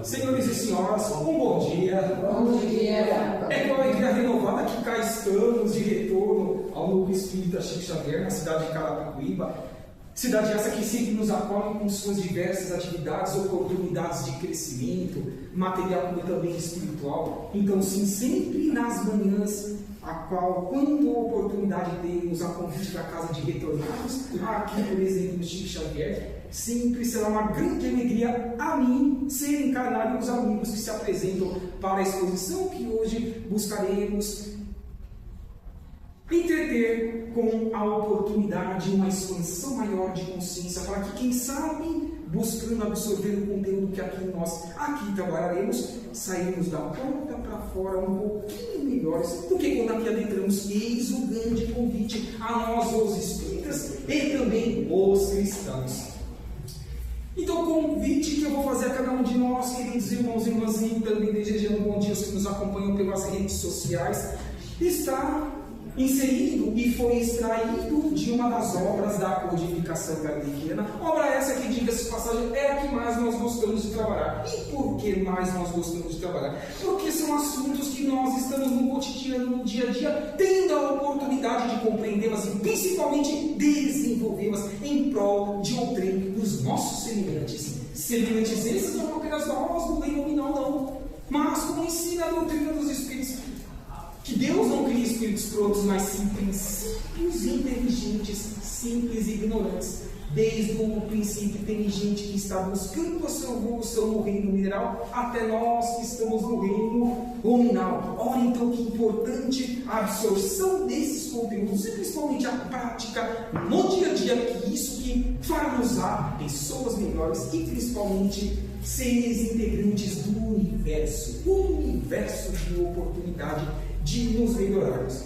Senhores e senhoras, um bom dia. Bom dia. É com a alegria renovada que cá estamos de retorno ao Núcleo Espírita Chico Xavier, na cidade de Carapicuíba. Cidade essa que sempre nos acolhe com suas diversas atividades, oportunidades de crescimento, material e também espiritual. Então, sim, sempre nas manhãs, a qual, quando a oportunidade temos a convite da casa de retornarmos, aqui, por exemplo, no Chico Xavier, sempre será uma grande alegria a mim ser encarnado os amigos que se apresentam para a exposição que hoje buscaremos entreter com a oportunidade, uma expansão maior de consciência, para que, quem sabe, buscando absorver o conteúdo que nós aqui trabalharemos, sairmos da porta para fora um pouquinho melhores do que quando aqui adentramos. Eis o grande convite a nós, os espíritas, e também os cristãos. Então, o convite que eu vou fazer a cada um de nós, queridos irmãos e irmãs, e também desejando um bom dia aos que nos acompanham pelas redes sociais, está inserido e foi extraído de uma das obras da codificação kardeciana. Obra essa que, diga-se de passagem, é a que mais nós gostamos de trabalhar. E por que mais nós gostamos de trabalhar? Porque são assuntos que nós estamos no cotidiano, no dia a dia, tendo a oportunidade de compreendê-las e principalmente desenvolvê-las em prol de outrem dos nossos semelhantes. Semelhantes esses não apenas nós do bem nominal, não, mas como ensina a doutrina dos Espíritos, que Deus não cria espíritos prontos, mas sim princípios inteligentes, simples e ignorantes. Desde o princípio inteligente que está buscando a sua evolução no reino mineral, até nós que estamos no reino nominal. Ora, então, que importante a absorção desses conteúdos, e principalmente a prática no dia a dia, que isso que faz-nos pessoas melhores e principalmente seres integrantes do universo, um universo de oportunidade de nos melhorarmos.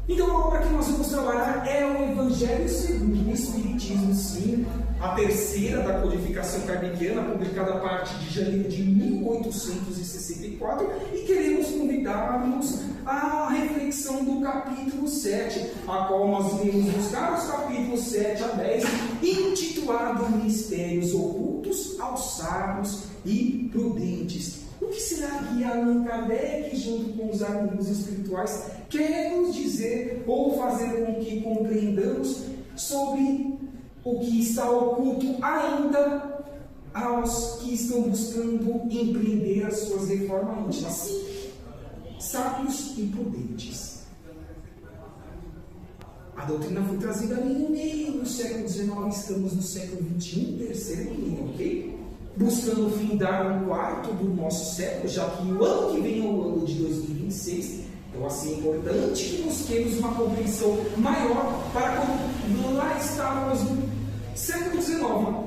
Então, a obra que nós vamos trabalhar é o Evangelho segundo o Espiritismo, sim, a terceira da codificação kardeciana, publicada a partir de janeiro de 1864, e queremos convidar-nos à reflexão do capítulo 7, a qual nós iremos buscar os capítulos 7 a 10, intitulado Mistérios Ocultos aos Sábios e Prudentes. O que será que Allan Kardec, junto com os amigos espirituais, quer nos dizer ou fazer com que compreendamos sobre o que está oculto ainda aos que estão buscando empreender as suas reformas íntimas? Sim, sábios e prudentes. A doutrina foi trazida ali no meio do século XIX, estamos no século XXI, terceiro milênio, ok? Buscando findar um quarto do nosso século, já que o ano que vem é o ano de 2026, então assim é importante que busquemos uma compreensão maior para quando lá estávamos no século XIX,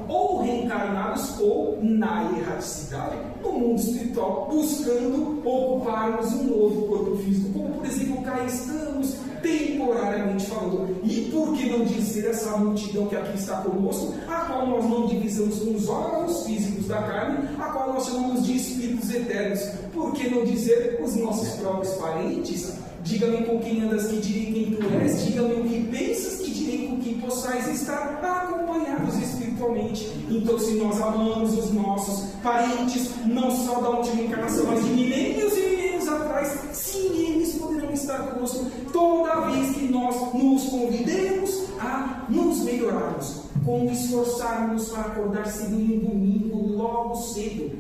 ou reencarnados ou na erraticidade, no mundo espiritual, buscando ocuparmos um novo corpo físico, como por exemplo cá estamos, temporariamente falando. E por que não dizer essa multidão que aqui está conosco, a qual nós não divisamos com os órgãos físicos da carne, a qual nós chamamos de espíritos eternos? Por que não dizer os nossos próprios parentes? Diga-me com quem andas, que direi quem tu és. Diga-me o que pensas, que direi com quem possais estar acompanhados espiritualmente. Então, se nós amamos os nossos parentes, não só da última encarnação, mas de milênios e milênios atrás, sim, eles poderão estar conosco toda vez que nós nos convidemos a nos melhorarmos, como esforçarmos para acordar cedo em um domingo, logo cedo.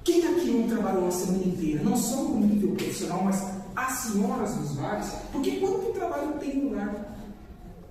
Quem aqui não trabalhou a semana inteira, não só no nível profissional, mas as senhoras dos lares, porque quanto trabalho tem no lar?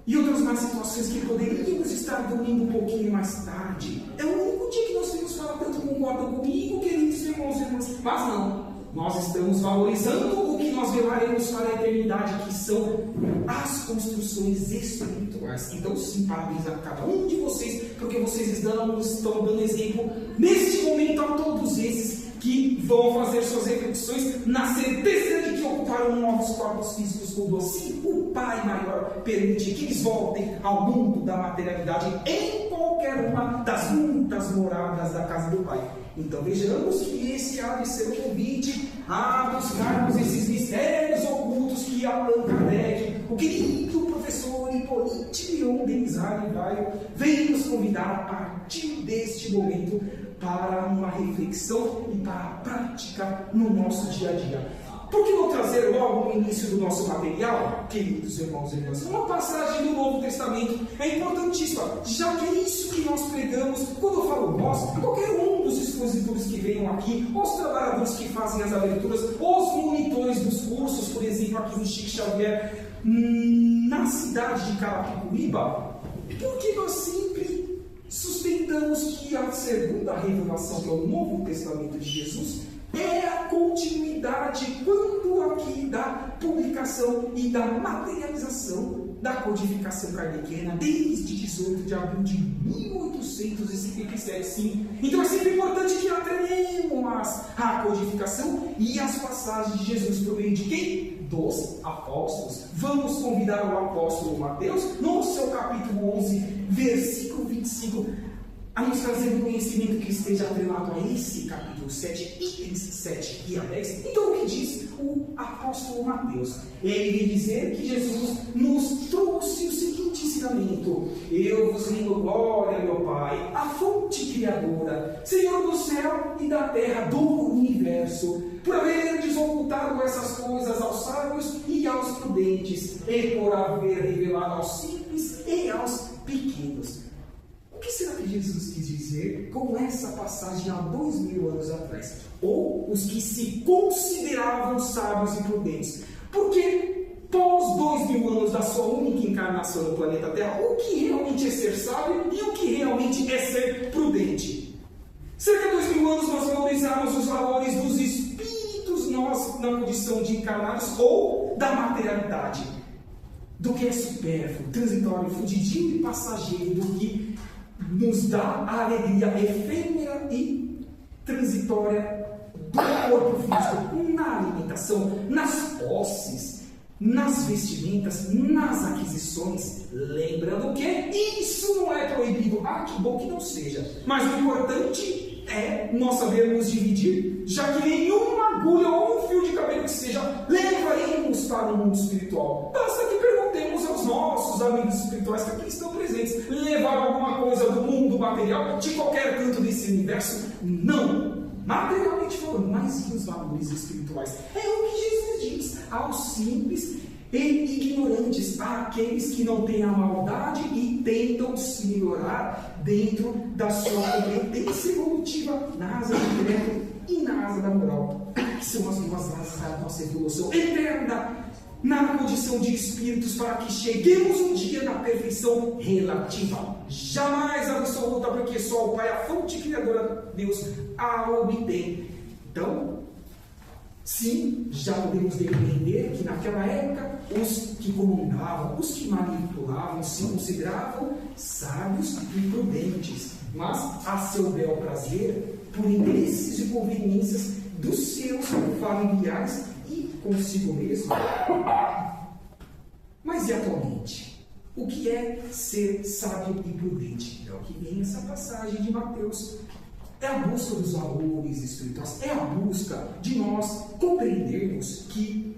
E outras mais situações que poderíamos estar dormindo um pouquinho mais tarde. É o único dia que nós temos para tanto, concordam comigo, queridos irmãos e irmãs. Mas não, nós estamos valorizando o que nós velaremos para a eternidade, que são as construções espirituais. Então, sim, parabéns a cada um de vocês, porque vocês estão dando exemplo neste momento a todos esses que vão fazer suas reflexões na certeza de que ocuparam novos corpos físicos quando assim o Pai maior permite que eles voltem ao mundo da materialidade em qualquer uma das muitas moradas da casa do Pai. Então vejamos que esse há de ser o convite a buscarmos esses mistérios ocultos que Allan Kardec, o querido professor Hippolyte Leon Denis Rivaio, vem nos convidar a partir deste momento para uma reflexão e para a prática no nosso dia a dia. Por que não trazer logo no início do nosso material, queridos irmãos e irmãs, uma passagem do Novo Testamento? É importantíssima, já que é isso que nós pregamos. Quando eu falo nós, qualquer um dos expositores que venham aqui, os trabalhadores que fazem as aberturas, os monitores dos cursos, por exemplo, aqui no Chico Xavier, na cidade de Carapicuíba, porque nós sempre sustentamos que a segunda revelação, que é o Novo Testamento de Jesus, é a continuidade, quando aqui, da publicação e da materialização da codificação kardeciana, desde 18 de abril de 1857, sim. Então é sempre importante que atrelemos a codificação e as passagens de Jesus por meio de quem? Dos apóstolos. Vamos convidar o apóstolo Mateus, no seu capítulo 11, versículo 25, a nos trazer um conhecimento que esteja atrelado a esse capítulo 7, itens 7 e a 10. Então, o que diz o apóstolo Mateus? Ele vem dizer que Jesus nos trouxe o seguinte ensinamento: eu vos rendo glória, meu Pai, a fonte criadora, Senhor do céu e da terra, do universo, por haver desocultado essas coisas aos sábios e aos prudentes, e por haver revelado aos simples e aos pequenos. O que será que Jesus quis dizer com essa passagem há 2000 anos atrás? Ou os que se consideravam sábios e prudentes? Porque pós 2000 anos da sua única encarnação no planeta Terra, o que realmente é ser sábio e o que realmente é ser prudente? Cerca de 2000 anos nós valorizamos os valores dos espíritos, nós na condição de encarnados, ou da materialidade, do que é supérfluo, transitório, fugitivo e passageiro, do que nos dá a alegria efêmera e transitória do corpo físico, na alimentação, nas posses, nas vestimentas, nas aquisições. Lembrando que isso não é proibido. Ah, que bom que não seja. Mas o importante é nós sabermos dividir, já que nenhuma agulha ou um fio de cabelo que seja levaremos para o mundo espiritual. Basta que perguntemos aos nossos amigos espirituais que aqui estão presentes: levar alguma coisa do mundo material, de qualquer canto desse universo? Não, materialmente falando, mas e os valores espirituais? É o que Jesus diz aos simples e ignorantes, àqueles que não têm a maldade e tentam se melhorar dentro da sua competência evolutiva na asa do intelecto e na asa da moral, que são as duas asas da nossa evolução eterna na condição de espíritos, para que cheguemos um dia na perfeição relativa, jamais absoluta, porque só o Pai, a fonte criadora, Deus, a obtém. Então, sim, já podemos depreender que naquela época os que comungavam, os que manipulavam, se consideravam sábios e prudentes, mas a seu bel prazer, por interesses e conveniências dos seus familiares e consigo mesmo. Mas e atualmente? O que é ser sábio e prudente? É o que vem essa passagem de Mateus. É a busca dos valores espirituais, é a busca de nós compreendermos que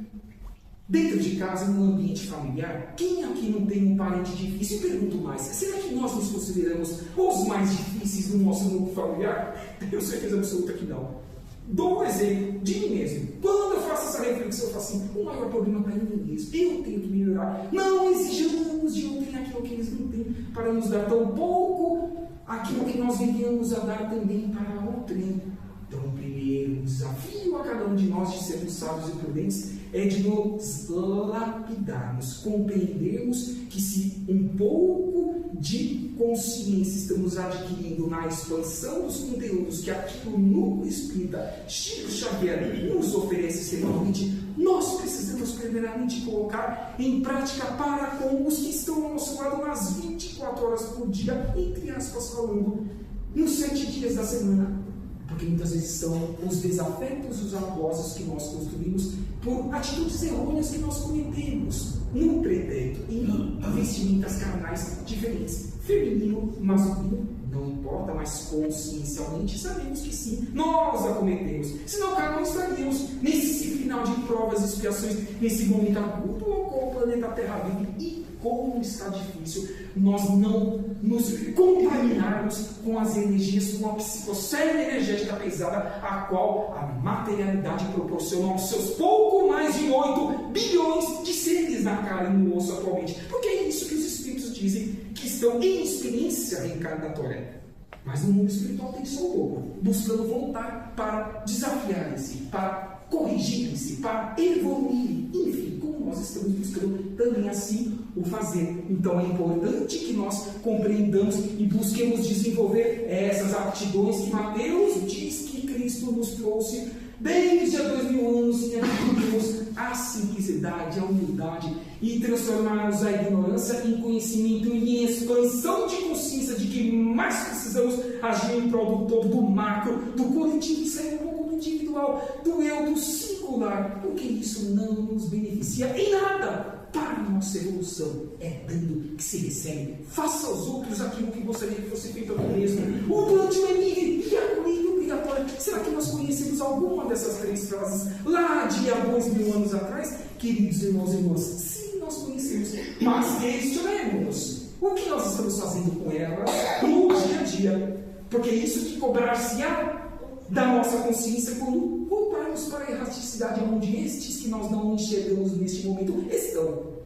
dentro de casa, no ambiente familiar, quem aqui não tem um parente difícil? E pergunto mais, será que nós nos consideramos os mais difíceis no nosso núcleo familiar? Tenho certeza absoluta que não. Dou um exemplo de mim mesmo. Quando eu faço essa reflexão, eu falo assim: o maior problema está em mim mesmo. Eu tenho que melhorar. Não exijamos de outrem aquilo que eles não têm, para nos dar tão pouco aquilo que nós venhamos a dar também para outrem. Então, o primeiro desafio a cada um de nós de sermos sábios e prudentes é de nos lapidarmos, compreendermos que se um pouco de consciência estamos adquirindo na expansão dos conteúdos que aqui o Núcleo Espírita Chico Xavier nos oferece semanalmente, nós precisamos primeiramente colocar em prática para com os que estão ao nosso lado nas 24 horas por dia, entre aspas falando, nos 7 dias da semana. Porque muitas vezes são os desafetos, os abusos que nós construímos por atitudes errôneas que nós cometemos no pretérito, em vestimentas carnais diferentes, feminino, masculino, não importa, mas consciencialmente sabemos que sim, nós a cometemos. Senão, cara, não estaríamos nesse final de provas e expiações, nesse momento agudo ao qual o planeta Terra vive e como está difícil nós não nos contaminarmos com as energias, com a psicosfera energética pesada, a qual a materialidade proporciona aos seus pouco mais de 8 bilhões de seres na carne e no osso atualmente. Porque é isso que os espíritos dizem, que estão em experiência reencarnatória. Mas no mundo espiritual tem só o lobo, buscando voltar para desafiar-se, para corrigir-se, para evoluir, enfim, como nós estamos buscando também assim o fazer. Então é importante que nós compreendamos e busquemos desenvolver essas aptidões que Mateus diz que Cristo nos trouxe desde há 2000 anos, e adquirirmos a simplicidade, a humildade e transformarmos a ignorância em conhecimento e em expansão de consciência de que mais precisamos agir em prol do todo, do macro, do coletivo, e sair um pouco do individual, do eu, do singular, porque isso não nos beneficia em nada para a nossa evolução. É dando que se recebe. Faça aos outros aquilo que gostaria que fosse feito a mim mesmo. O plantio é livre e a colheita obrigatória. Será que nós conhecemos alguma dessas 3 frases lá de há 2000 anos atrás? Queridos irmãos e irmãs, sim, nós conhecemos, mas questionemos o que nós estamos fazendo com elas no dia a dia, porque isso que cobrar-se-á da nossa consciência quando voltarmos para a erraticidade, onde estes que nós não enxergamos neste momento estão.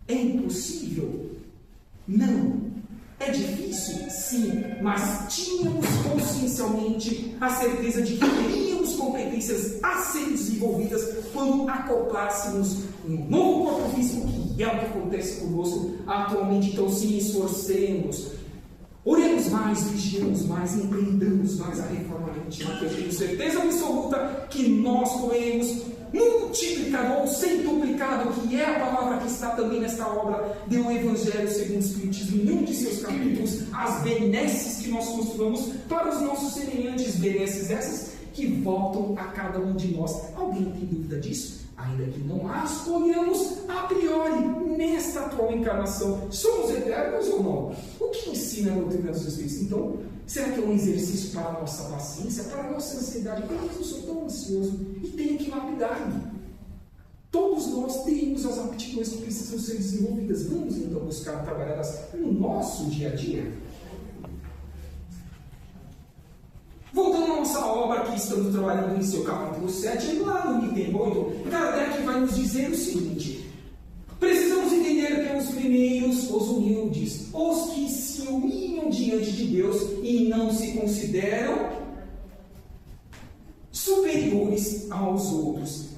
É impossível? Não. É difícil? Sim, mas tínhamos consciencialmente a certeza de que teríamos competências a serem desenvolvidas quando acoplássemos um novo corpo físico, que é o que acontece conosco atualmente. Então, sim, esforcemos, oremos mais, vigiemos mais, empreendamos mais a reforma íntima, que eu tenho certeza absoluta que nós colheremos multiplicado ou centuplicado, que é a palavra que está também nesta obra do Evangelho segundo o Espiritismo, em um de seus capítulos, as benesses que nós construamos para os nossos semelhantes, benesses essas que voltam a cada um de nós. Alguém tem dúvida disso? Ainda que não as colhamos a priori nesta atual encarnação. Somos eternos ou não? O que ensina a doutrina dos Espíritos? Então, será que é um exercício para a nossa paciência, para a nossa ansiedade? Porque eu sou tão ansioso e tenho que lapidar-me. Todos nós temos as aptidões que precisam ser desenvolvidas. Vamos então buscar trabalhá-las no nosso dia a dia. Voltando à nossa obra, que estamos trabalhando em seu capítulo 7, lá no item 8, Kardec vai nos dizer o seguinte: precisamos entender que os primeiros, os humildes, os que se humilham diante de Deus e não se consideram superiores aos outros.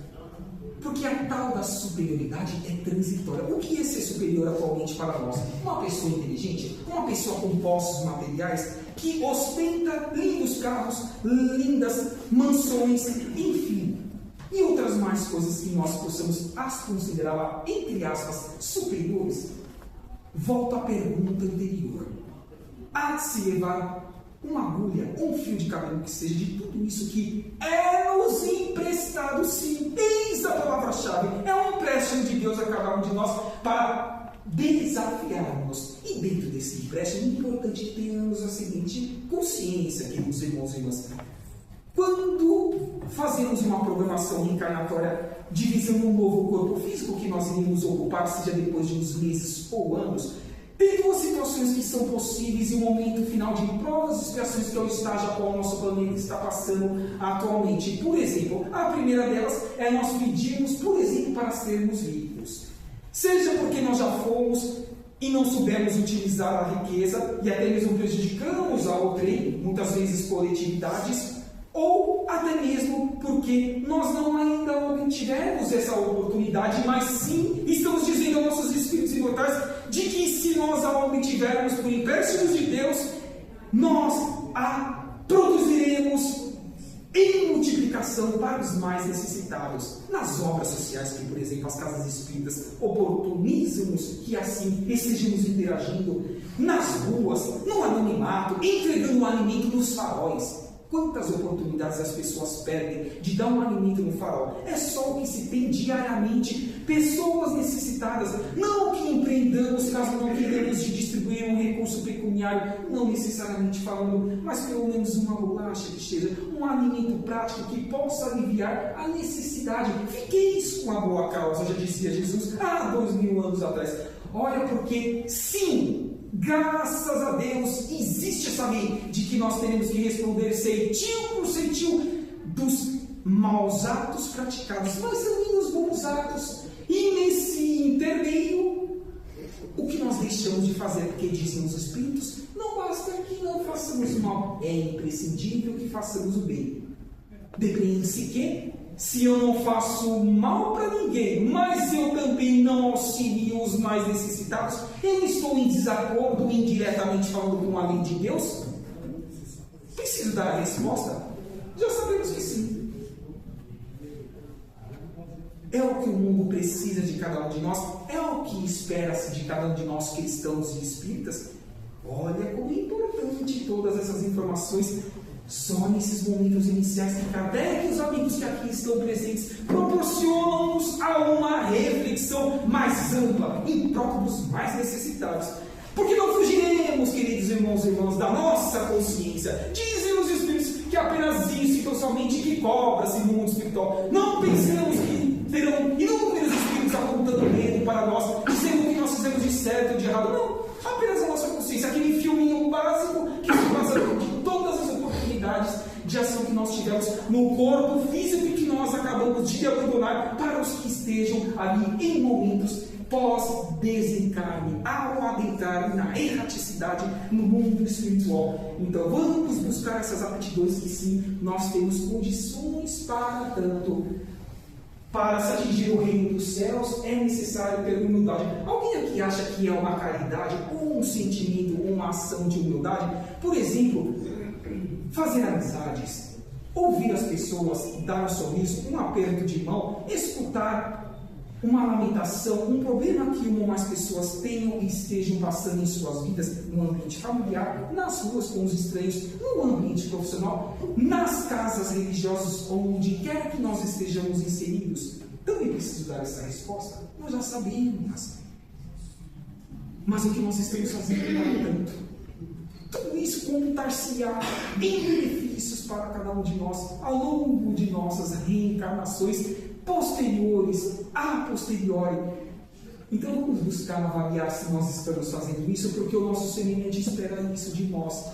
Porque a tal da superioridade é transitória. O que é ser superior atualmente para nós? Uma pessoa inteligente, uma pessoa com posses materiais, que ostenta lindos carros, lindas mansões, enfim, e outras mais coisas que nós possamos as considerar, entre aspas, superiores. Volto à pergunta anterior. Há de se levar uma agulha, um fio de cabelo que seja, de tudo isso que é nos emprestado, sim, eis a palavra-chave, é um empréstimo de Deus a cada um de nós para desafiarmos. E dentro desse empréstimo é importante que tenhamos a seguinte consciência, queridos irmãos e irmãs: quando fazemos uma programação reencarnatória divisando um novo corpo físico que nós iremos ocupar, seja depois de uns meses ou anos, tem 2 situações que são possíveis em um momento final de provas e expiações, que é o estágio a qual o nosso planeta está passando atualmente. Por exemplo, a primeira delas é nós pedirmos, por exemplo, para sermos ricos. Seja porque nós já fomos e não soubemos utilizar a riqueza e até mesmo prejudicamos a outrem, muitas vezes coletividades, ou até mesmo porque nós não ainda obtivemos essa oportunidade, mas sim estamos dizendo aos nossos espíritos imortais de que se nós a obtivermos por empréstimos de Deus, nós a produziremos em multiplicação para os mais necessitados. Nas obras sociais, que por exemplo as casas espíritas oportunizam-nos que assim estejamos interagindo nas ruas, no anonimato, entregando o alimento nos faróis. Quantas oportunidades as pessoas perdem de dar um alimento no farol? É só o que se tem diariamente. Pessoas necessitadas. Não que empreendamos, caso não queiramos de distribuir um recurso pecuniário, não necessariamente falando, mas pelo menos uma bolacha que seja, um alimento prático que possa aliviar a necessidade. Fiqueis com a boa causa, já dizia Jesus há 2000 anos atrás. Olha, porque sim, graças a Deus, existe essa lei de que nós teremos que responder ceitil por ceitil dos maus atos praticados, mas também dos bons atos. E nesse intermeio, o que nós deixamos de fazer, porque dizem os Espíritos, não basta que não façamos o mal, é imprescindível que façamos o bem. Depende-se que, se eu não faço mal para ninguém, mas eu também não auxilio os mais necessitados, eu estou em desacordo, indiretamente falando, com a lei de Deus? Preciso dar a resposta? Já sabemos que sim. É o que o mundo precisa de cada um de nós? É o que espera-se de cada um de nós, cristãos e espíritas? Olha como é importante todas essas informações. Só nesses momentos iniciais que Kardec e os amigos que aqui estão presentes proporcionam-nos a uma reflexão mais ampla em prol dos mais necessitados. Porque não fugiremos, queridos irmãos e irmãs, da nossa consciência. Dizem os Espíritos que apenas isso, então somente que cobra-se no mundo espiritual. Não pensamos que terão inúmeros Espíritos apontando medo para nós, dizendo o que nós fizemos de certo ou de errado. Não, apenas a nossa consciência, aquele filminho básico que se passa de todas as oportunidades de ação que nós tivemos no corpo físico e que nós acabamos de abandonar para os que estejam ali em momentos pós-desencarne, ao adentrar na erraticidade no mundo espiritual. Então vamos buscar essas aptidões que sim, nós temos condições para tanto. Para se atingir o reino dos céus é necessário ter humildade. Alguém aqui acha que é uma caridade, ou um sentimento, ou uma ação de humildade? Por exemplo, fazer amizades, ouvir as pessoas, dar um sorriso, um aperto de mão, escutar uma lamentação, um problema que uma ou mais pessoas tenham e estejam passando em suas vidas, no ambiente familiar, nas ruas com os estranhos, no ambiente profissional, nas casas religiosas, onde quer que nós estejamos inseridos. Também preciso dar essa resposta? Nós já sabemos. Mas o que nós estamos fazendo não é tanto. Tudo isso contar-se-á em benefícios para cada um de nós, ao longo de nossas reencarnações posteriores, a posteriori. Então vamos buscar avaliar se nós estamos fazendo isso, porque o nosso semelhante espera isso de nós.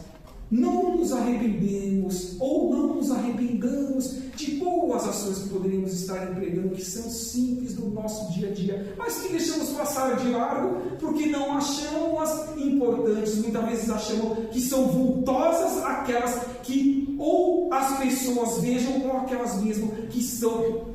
Não nos arrependemos ou não nos arrependamos de boas ações que poderíamos estar empregando, que são simples do nosso dia a dia, mas que deixamos passar de largo porque não achamos importantes. Muitas vezes achamos que são vultosas aquelas que ou as pessoas vejam, ou aquelas mesmo que são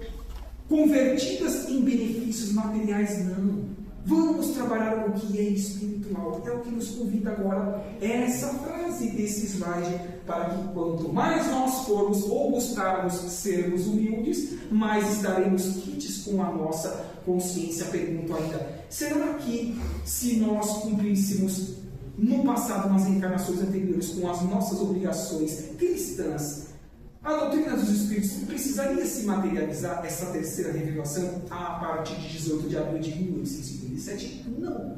convertidas em benefícios materiais. Não. Vamos trabalhar o que é espiritual. É o que nos convida agora essa frase desse slide, para que quanto mais nós formos ou buscarmos sermos humildes, mais estaremos quites com a nossa consciência. Pergunto ainda, será que se nós cumpríssemos no passado, nas encarnações anteriores, com as nossas obrigações cristãs, a doutrina dos Espíritos precisaria se materializar essa terceira revelação a partir de 18 de abril de 1857?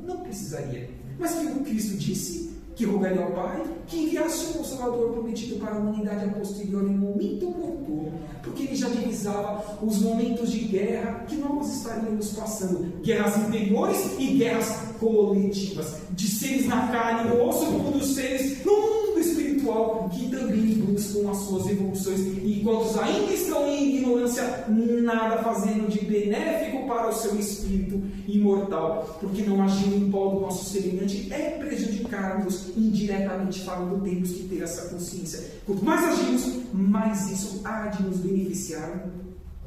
Não precisaria. Mas que o Cristo disse que rogaria ao Pai que enviasse o Consolador prometido para a humanidade a posterior em momento oportuno, porque ele já divisava os momentos de guerra que nós estaríamos passando, guerras interiores e guerras coletivas, de seres na carne, no osso, como dos seres no mundo espiritual, que também buscam as suas evoluções, e quantos ainda estão em ignorância, nada fazendo de benéfico para o seu espírito imortal, porque não agir em prol do nosso semelhante é prejudicar-nos indiretamente falando. Temos que ter essa consciência. Quanto mais agimos, mais isso há de nos beneficiar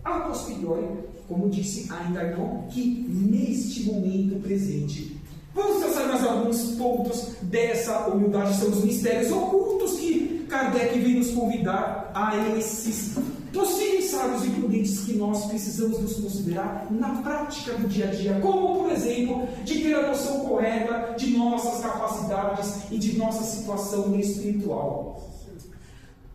a posteriori, como disse ainda não, que neste momento presente. Vamos traçar mais alguns pontos dessa humildade. São os mistérios ocultos que Kardec vem nos convidar a esses possíveis sábios e prudentes que nós precisamos nos considerar na prática do dia a dia, como, por exemplo, de ter a noção correta de nossas capacidades e de nossa situação espiritual.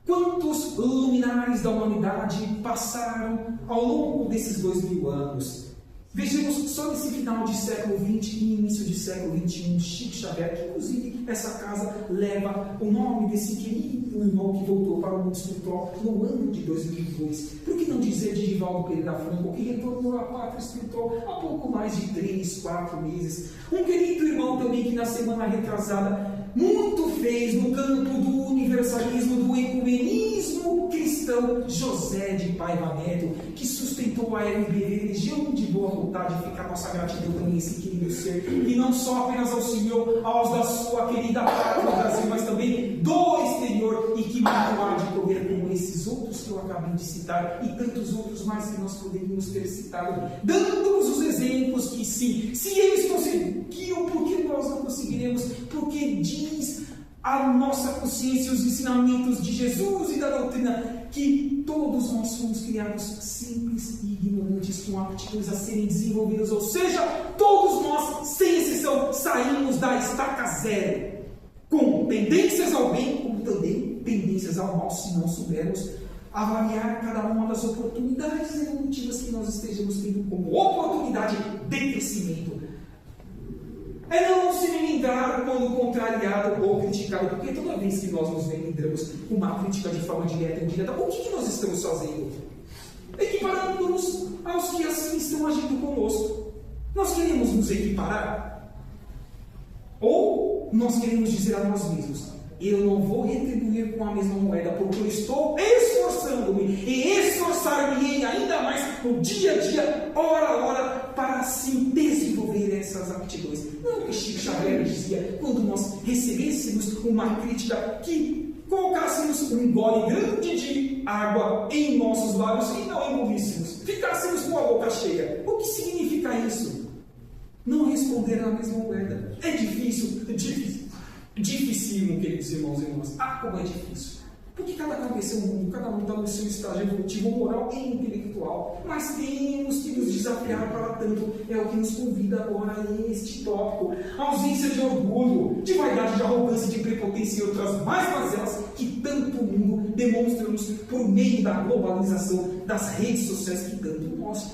Quantos luminares da humanidade passaram ao longo desses 2000 anos? Vejamos só nesse final de século XX e início de século XXI, Chico Xavier, que inclusive essa casa leva o nome desse querido irmão que voltou para o mundo espiritual no ano de 2002. Por que não dizer de Divaldo Pereira Franco, que retornou à pátria espiritual há pouco mais de 3, 4 meses? Um querido irmão também que na semana retrasada muito fez no campo do universalismo, do ecumenismo cristão, José de Paiva Neto, que sustentou a LBV, Legião de Boa Vontade. Fica a nossa gratidão também a esse querido ser, que não só apenas auxiliou aos da sua querida pátria do Brasil, mas também do exterior, e que muito há de correr como esses outros que eu acabei de citar, e tantos outros mais que nós poderíamos ter citado, dando-nos os exemplos que sim, se eles conseguiram, por que nós não conseguiremos? Porque diz a nossa consciência, os ensinamentos de Jesus e da doutrina, que todos nós somos criados simples e ignorantes, com aptidões a serem desenvolvidas, ou seja, todos nós, sem exceção, saímos da estaca zero, com tendências ao bem, como também tendências ao mal, se não soubermos avaliar cada uma das oportunidades evolutivas que nós estejamos tendo como oportunidade de crescimento. É não se melindrar quando contrariado ou criticado, porque toda vez que nós nos melindramos com uma crítica de forma direta ou indireta, o que nós estamos fazendo? Equiparando-nos aos que assim estão agindo conosco. Nós queremos nos equiparar? Ou nós queremos dizer a nós mesmos: eu não vou retribuir com a mesma moeda, porque eu estou esforçando-me e esforçar-me ainda mais no dia a dia, hora a hora, para assim desenvolver essas aptidões. Não o que Chico Xavier dizia, quando nós recebêssemos uma crítica, que colocássemos um gole grande de água em nossos lábios e não engolíssemos, ficássemos com a boca cheia. O que significa isso? Não responder na mesma moeda. É difícil, dificílimo, queridos irmãos e irmãs. Ah, como é difícil. Porque cada cabeça é um mundo, cada um está no seu estágio evolutivo, moral e intelectual. Mas temos que nos desafiar para tanto. É o que nos convida agora a este tópico. A ausência de orgulho, de vaidade, de arrogância, de prepotência e outras mais mazelas que tanto o mundo demonstra-nos por meio da globalização das redes sociais, que tanto nós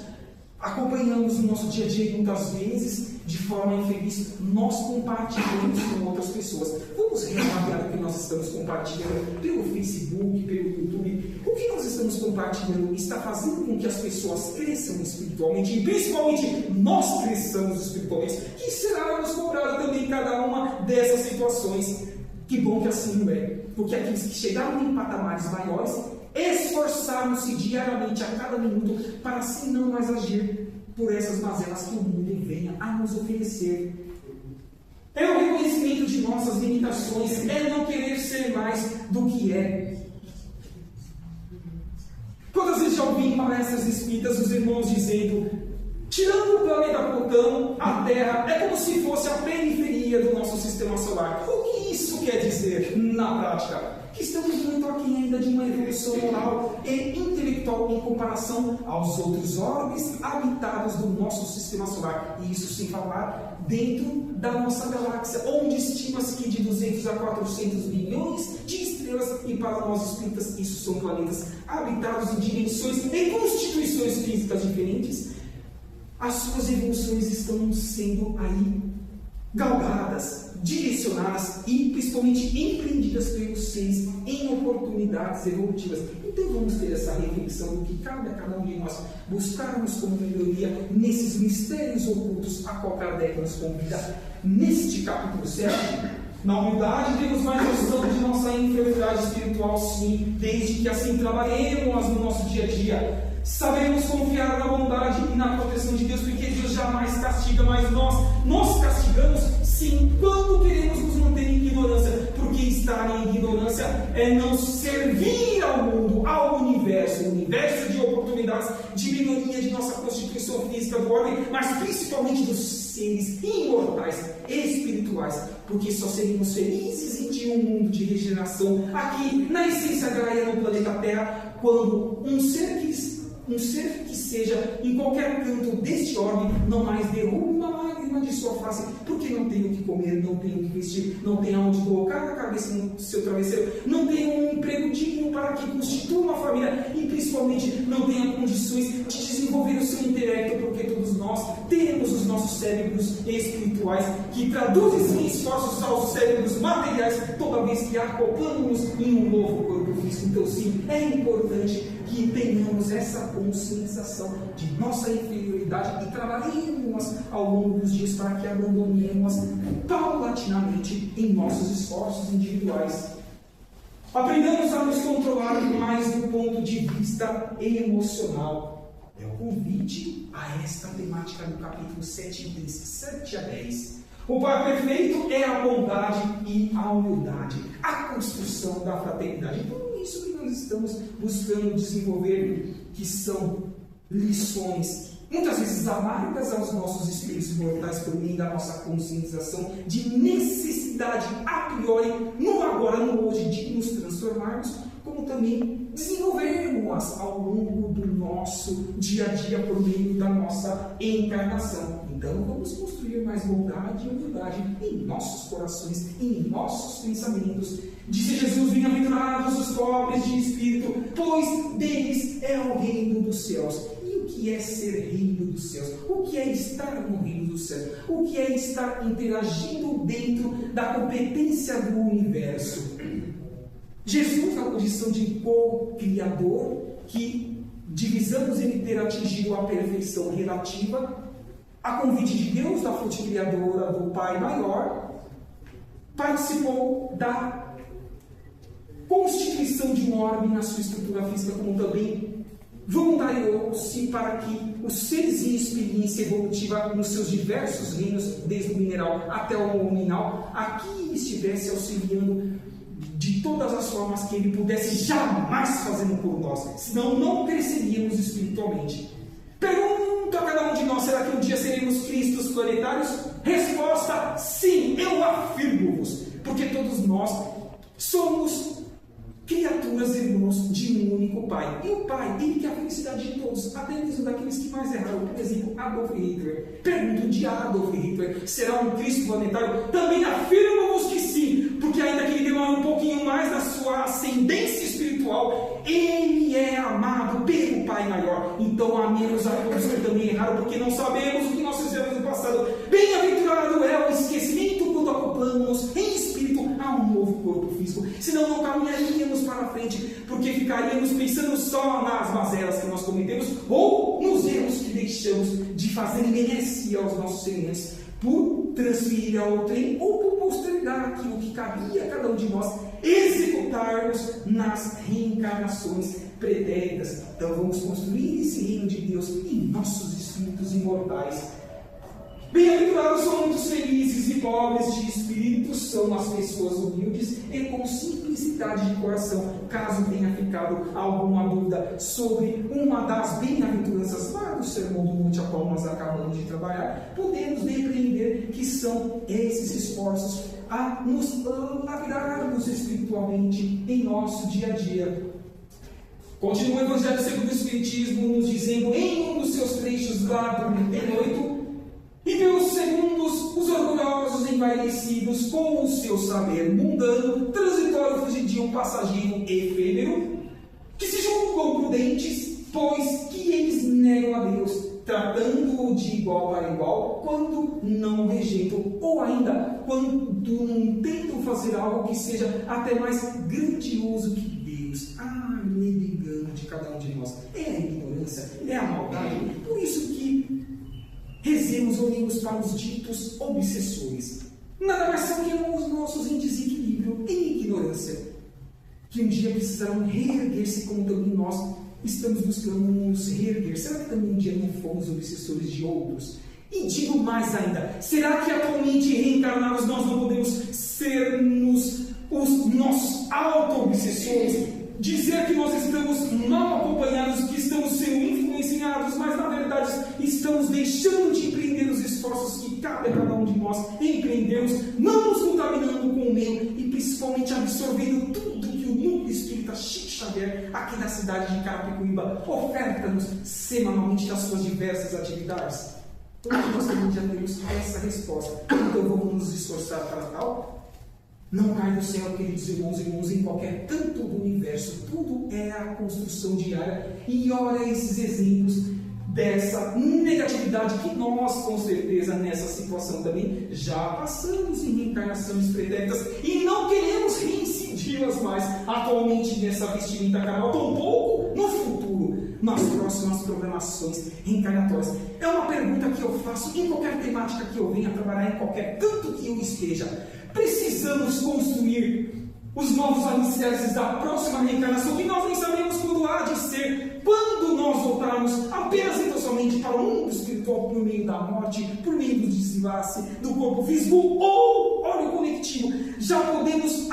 acompanhamos no nosso dia a dia, e muitas vezes, de forma infeliz, nós compartilhamos com outras pessoas. Vamos reavaliar o que nós estamos compartilhando pelo Facebook, pelo YouTube. O que nós estamos compartilhando está fazendo com que as pessoas cresçam espiritualmente, e principalmente nós cresçamos espiritualmente, que será nos cobrado também cada uma dessas situações. Que bom que assim não é, porque aqueles que chegaram em patamares maiores esforçaram-se diariamente, a cada minuto, para assim não mais agir por essas mazelas que o mundo venha a nos oferecer. É o reconhecimento de nossas limitações, é não querer ser mais do que é. Quantas vezes já ouvi em palestras espíritas os irmãos dizendo: tirando o planeta Plutão, a Terra é como se fosse a periferia do nosso sistema solar. O que isso quer dizer na prática? Que estamos muito aqui ainda de uma evolução moral e intelectual em comparação aos outros orbes habitados do nosso sistema solar. E isso sem falar dentro da nossa galáxia, onde estima-se que de 200 a 400 bilhões de estrelas, e para nós espíritas isso são planetas habitados em dimensões e constituições físicas diferentes. As suas evoluções estão sendo aí galgadas, direcionadas e principalmente empreendidas pelos seres em oportunidades evolutivas. Então vamos ter essa reflexão do que cabe a cada um de nós buscarmos como melhoria nesses mistérios ocultos a qual Kardec nos convida. Neste capítulo 7, na humildade temos mais noção de nossa inferioridade espiritual, sim, desde que assim trabalhemos no nosso dia a dia. Sabemos confiar na bondade e na proteção de Deus, porque Deus jamais castiga, mas nós castigamos sim quando queremos nos manter em ignorância, porque estar em ignorância é não servir ao mundo, ao universo, o universo de oportunidades de melhoria de nossa constituição física do homem, mas principalmente dos seres imortais, espirituais, porque só seremos felizes em ter um mundo de regeneração aqui na essência gaia no planeta Terra, quando um ser que seja em qualquer canto deste orbe não mais derruba uma lágrima de sua face, porque não tem o que comer, não tem o que vestir, não tem aonde colocar a cabeça no seu travesseiro, não tem um emprego digno para família e principalmente não tenha condições de desenvolver o seu intelecto, porque todos nós temos os nossos cérebros espirituais que traduzem em esforços aos cérebros materiais toda vez que acoplamos em um novo corpo físico. Então sim, é importante que tenhamos essa conscientização de nossa inferioridade e trabalhemos ao longo dos dias para que abandonemos paulatinamente em nossos esforços individuais. Aprendamos a nos controlar mais do ponto de vista emocional. É o convite a esta temática do capítulo 7 a 10. O Pai perfeito é a bondade e a humildade, a construção da fraternidade. Então, isso que nós estamos buscando desenvolver, que são lições muitas vezes amargas aos nossos espíritos mortais por meio da nossa conscientização de necessidade a priori, no agora, no hoje, de nos transformarmos, como também desenvolvermos ao longo do nosso dia a dia por meio da nossa encarnação. Então vamos construir mais bondade e humildade em nossos corações, em nossos pensamentos. Disse Jesus: bem-aventurados os pobres de espírito, pois deles é o reino dos céus. O que é ser reino dos céus? O que é estar no reino dos céus? O que é estar interagindo dentro da competência do universo? Jesus, na condição de co-criador, que divisamos ele ter atingido a perfeição relativa, a convite de Deus, da fonte criadora do Pai maior, participou da constituição de um orbe na sua estrutura física, como também voluntariou-se para que os seres em experiência evolutiva nos seus diversos reinos, desde o mineral até o nominal, aqui estivesse auxiliando de todas as formas que ele pudesse, jamais fazendo por nós, senão não cresceríamos espiritualmente. Pergunto a cada um de nós: será que um dia seremos Cristos planetários? Resposta: sim, eu afirmo-vos, porque todos nós somos criaturas irmãos de um único Pai. E o Pai, ele quer a felicidade de todos, até mesmo daqueles que mais erraram. Por exemplo, Adolf Hitler. Pergunto de Adolf Hitler: será um Cristo planetário? Também afirmo-vos que sim, porque ainda que ele demore um pouquinho mais na sua ascendência espiritual, ele é amado pelo Pai maior. Então amemos a todos que também erraram, porque não sabemos o que nós fizemos no passado. Bem-aventurado é o esquecimento quando acoplamos em espírito a um novo corpo físico, senão não caminharíamos para frente, porque ficaríamos pensando só nas mazelas que nós cometemos ou nos erros que deixamos de fazer merece aos nossos semelhantes, por transferir ao outrem ou por postergar aquilo que cabia a cada um de nós executarmos nas reencarnações pretéritas. Então vamos construir esse reino de Deus em nossos espíritos imortais. Bem-aventurados são muitos felizes e pobres de espírito, são as pessoas humildes e com simplicidade de coração. Caso tenha ficado alguma dúvida sobre uma das bem-aventuranças lá do Sermão do Monte, a qual nós acabamos de trabalhar, podemos depreender que são esses esforços a nos lapidarmos espiritualmente em nosso dia a dia. Continua o Evangelho segundo o Espiritismo nos dizendo em um dos seus trechos lá do 38: e pelos segundos, os orgulhosos envaidecidos com o seu saber mundano, transitório, fugidio, passageiro, efêmero, que se julgam prudentes, pois que eles negam a Deus, tratando-o de igual para igual, quando não rejeitam, ou ainda, quando não tentam fazer algo que seja até mais grandioso que Deus. Me engano de cada um de nós. É a ignorância, é a maldade. Por isso que rezemos, olhemos para os ditos obsessores. Nada mais são que os nossos em desequilíbrio, em ignorância, que um dia precisarão reerguer-se, como também nós estamos buscando nos reerguer. Será que também um dia não fomos obsessores de outros? E digo mais ainda: será que atualmente reencarnados nós não podemos sermos os nossos auto-obsessores? Dizer que nós estamos mal acompanhados, que estamos sendo influenciados, mas na verdade estamos deixando de empreender os esforços que cabe a cada um de nós empreendermos, não nos contaminando com o meio e principalmente absorvendo tudo que o Núcleo Espírita Chico Xavier, aqui na cidade de Carapicuíba, oferta-nos semanalmente das suas diversas atividades. Hoje nós também já temos essa resposta. Então vamos nos esforçar para tal. Não cai do céu, queridos irmãos e irmãs, em qualquer canto do universo. Tudo é a construção diária. E olha esses exemplos dessa negatividade que nós, com certeza, nessa situação também já passamos em reencarnações pretéritas e não queremos reincidir-las mais atualmente nessa vestimenta carnal, tampouco no futuro, nas próximas programações reencarnatórias. É uma pergunta que eu faço em qualquer temática que eu venha trabalhar, em qualquer canto que eu esteja. Precisamos construir os novos alicerces da próxima reencarnação, que nós nem sabemos quando há de ser, quando nós voltarmos apenas e somente para o mundo espiritual por meio da morte, por meio do desenlace do corpo físico, ou, olha o conectivo, já podemos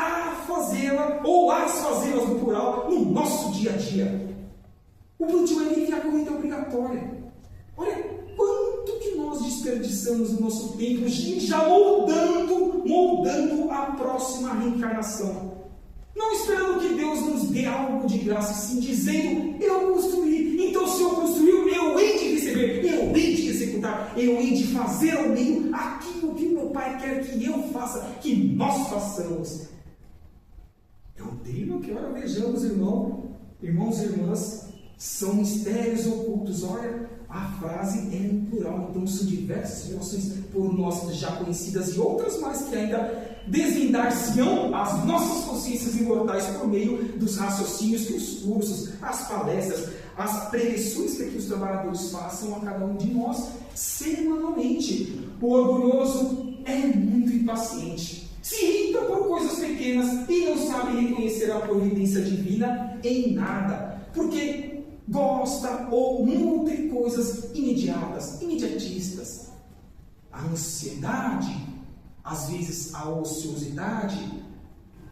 fazê-la, ou as fazê-las no plural, no nosso dia a dia. O último é que a corrida obrigatória. Olha quanto que nós desperdiçamos o nosso tempo já moldando a próxima reencarnação. Não esperando que Deus nos dê algo de graça, sim dizendo, eu construí, então se eu construiu, eu hei de receber, eu hei de executar, eu hei de fazer ao meio aquilo que o meu Pai quer que eu faça, que nós façamos. É um tema que, olha, vejamos, irmãos e irmãs, são mistérios ocultos. Olha, a frase é em plural, então são diversas situações por nós já conhecidas e outras mais que ainda desvendar-se-ão as nossas consciências imortais por meio dos raciocínios que os cursos, as palestras, as pregações que aqui os trabalhadores façam a cada um de nós semanalmente. O orgulhoso é muito impaciente, se irrita por coisas pequenas e não sabe reconhecer a providência divina em nada, porque gosta ou nutre coisas imediatas, imediatistas. A ansiedade, às vezes a ociosidade,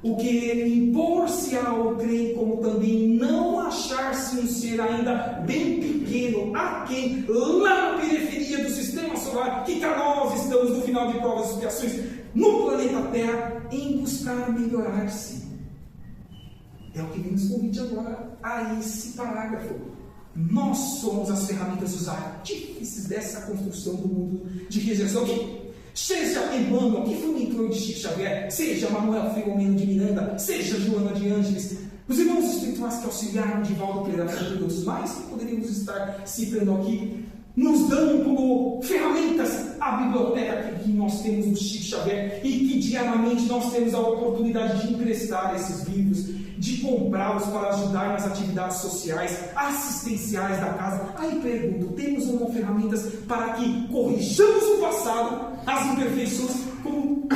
o querer impor-se a outrem, como também não achar-se um ser ainda bem pequeno, aquém, lá na periferia do sistema solar, que cá nós estamos no final de provas e expiações, no planeta Terra, em buscar melhorar-se. É o que nos convide agora a esse parágrafo. Nós somos as ferramentas, os artífices dessa construção do mundo de regeneração. Seja Emmanuel, que foi o mentor de Chico Xavier, seja Manuel Filomeno de Miranda, seja Joana de Ângeles, os irmãos espirituais que auxiliaram Divaldo Pereira e outros mais que poderíamos estar citando aqui, nos dão como ferramentas a biblioteca que nós temos do Chico Xavier e que diariamente nós temos a oportunidade de emprestar esses livros, de comprá-los para ajudar nas atividades sociais, assistenciais da casa. Aí pergunto, temos ou não ferramentas para que corrijamos o passado, as imperfeições, como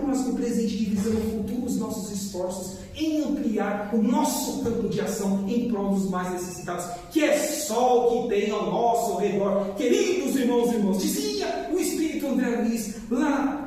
nós no presente de visão no futuro, os nossos esforços em ampliar o nosso campo de ação em prol dos mais necessitados, que é só o que tem ao nosso redor. Queridos irmãos e irmãs, dizia o Espírito André Luiz lá